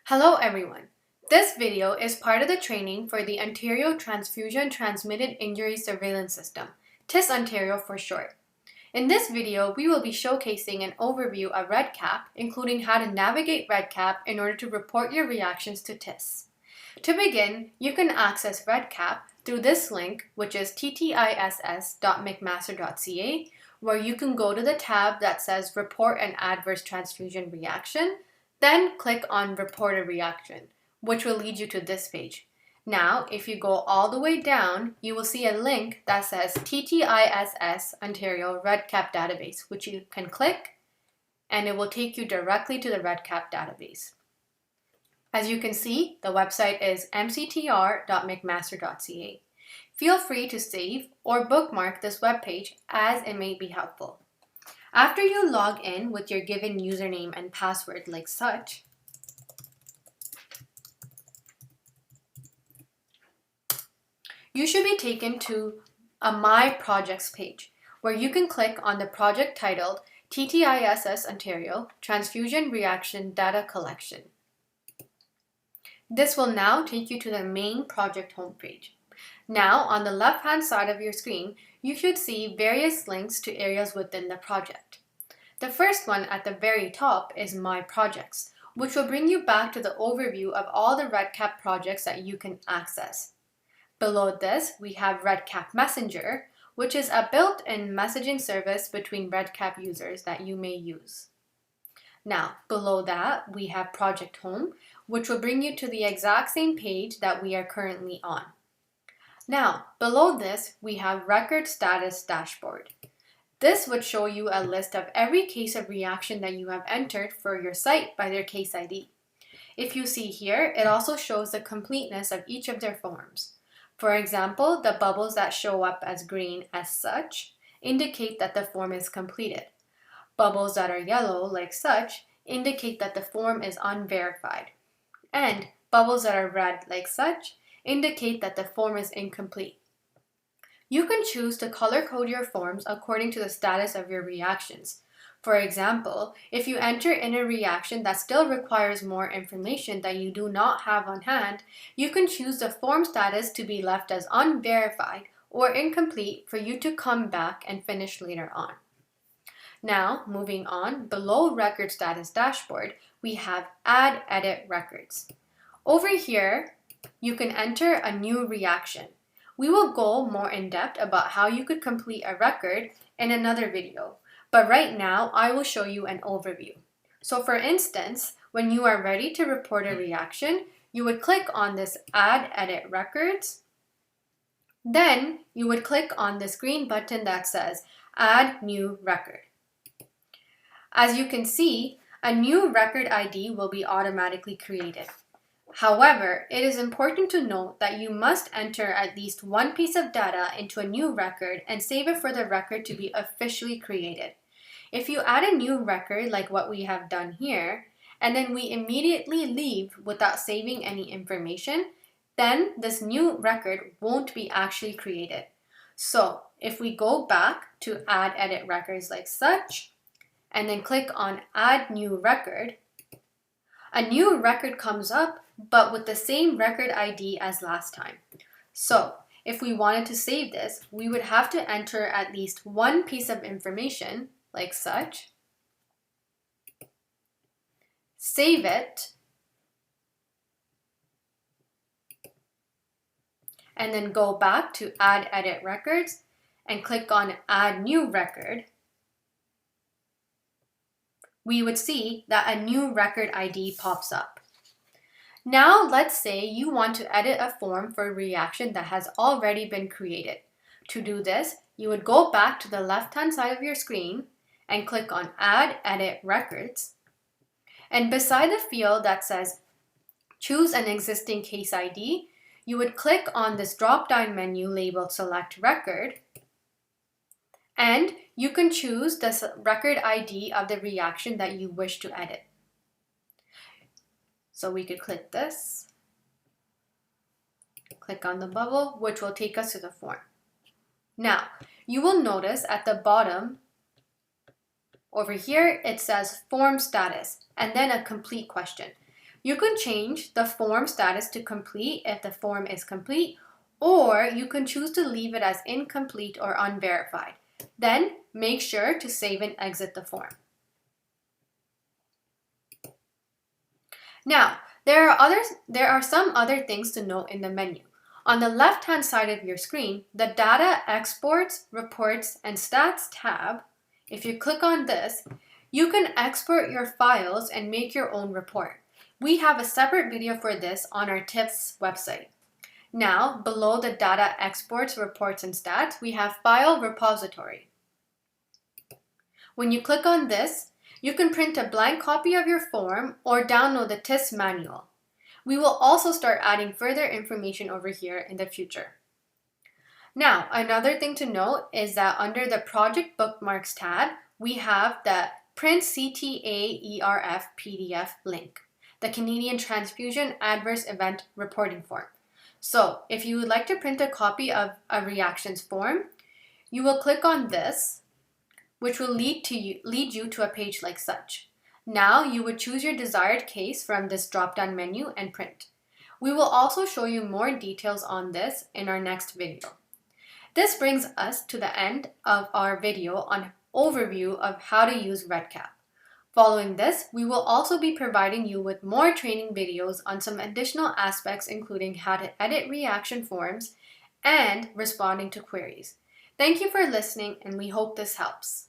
Hello everyone. This video is part of the training for the Ontario Transfusion Transmitted Injury Surveillance System, TTISS Ontario for short. In this video, we will be showcasing an overview of REDCap, including how to navigate REDCap in order to report your reactions to TTISS. To begin, you can access REDCap through this link, which is TTISS-McMaster.ca, where you can go to the tab that says Report an Adverse Transfusion Reaction, then click on Report a Reaction, which will lead you to this page. Now, if you go all the way down, you will see a link that says TTISS-Ontario REDCap Database, which you can click, and it will take you directly to the REDCap database. As you can see, the website is mctr.mcmaster.ca. Feel free to save or bookmark this webpage as it may be helpful. After you log in with your given username and password like such, you should be taken to a My Projects page where you can click on the project titled TTISS Ontario Transfusion Reaction Data Collection. This will now take you to the main project homepage. Now, on the left-hand side of your screen, you should see various links to areas within the project. The first one at the very top is My Projects, which will bring you back to the overview of all the REDCap projects that you can access. Below this, we have REDCap Messenger, which is a built-in messaging service between REDCap users that you may use. Now, below that, we have Project Home, which will bring you to the exact same page that we are currently on. Now, below this, we have Record Status Dashboard. This would show you a list of every case of reaction that you have entered for your site by their case ID. If you see here, it also shows the completeness of each of their forms. For example, the bubbles that show up as green as such indicate that the form is completed. Bubbles that are yellow like such indicate that the form is unverified. And bubbles that are red like such indicate that the form is incomplete. You can choose to color code your forms according to the status of your reactions. For example, if you enter in a reaction that still requires more information that you do not have on hand, you can choose the form status to be left as unverified or incomplete for you to come back and finish later on. Now, moving on, below Record Status Dashboard, we have Add Edit Records. Over here, you can enter a new reaction. We will go more in depth about how you could complete a record in another video, but right now I will show you an overview. So for instance, when you are ready to report a reaction, you would click on this Add Edit Records. Then you would click on this green button that says Add New Record. As you can see, a new record ID will be automatically created. However, it is important to note that you must enter at least one piece of data into a new record and save it for the record to be officially created. If you add a new record like what we have done here, and then we immediately leave without saving any information, then this new record won't be actually created. So if we go back to Add Edit Records like such, and then click on Add New Record, a new record comes up, but with the same record ID as last time. So, if we wanted to save this, we would have to enter at least one piece of information, like such, save it, and then go back to Add Edit Records and click on Add New Record. We would see that a new record ID pops up. Now let's say you want to edit a form for a reaction that has already been created. To do this, you would go back to the left-hand side of your screen and click on Add Edit Records. And beside the field that says Choose an existing case ID, you would click on this drop-down menu labeled Select Record, and you can choose the record ID of the reaction that you wish to edit. So we could click this, click on the bubble, which will take us to the form. Now, you will notice at the bottom over here, it says Form Status, and then a complete question. You can change the form status to complete if the form is complete, or you can choose to leave it as incomplete or unverified. Then make sure to save and exit the form. Now, there are some other things to note in the menu. On the left-hand side of your screen, the Data Exports, Reports, and Stats tab, if you click on this, you can export your files and make your own report. We have a separate video for this on our TTISS website. Now, below the Data Exports, Reports, and Stats, we have File Repository. When you click on this, you can print a blank copy of your form or download the TTISS manual. We will also start adding further information over here in the future. Now, another thing to note is that under the Project Bookmarks tab, we have the Print CTAERF PDF link, the Canadian Transfusion Adverse Event Reporting Form. So, if you would like to print a copy of a reactions form, you will click on this, which will lead you to a page like such. Now you would choose your desired case from this drop-down menu and print. We will also show you more details on this in our next video. This brings us to the end of our video on overview of how to use REDCap. Following this, we will also be providing you with more training videos on some additional aspects, including how to edit reaction forms and responding to queries. Thank you for listening, and we hope this helps.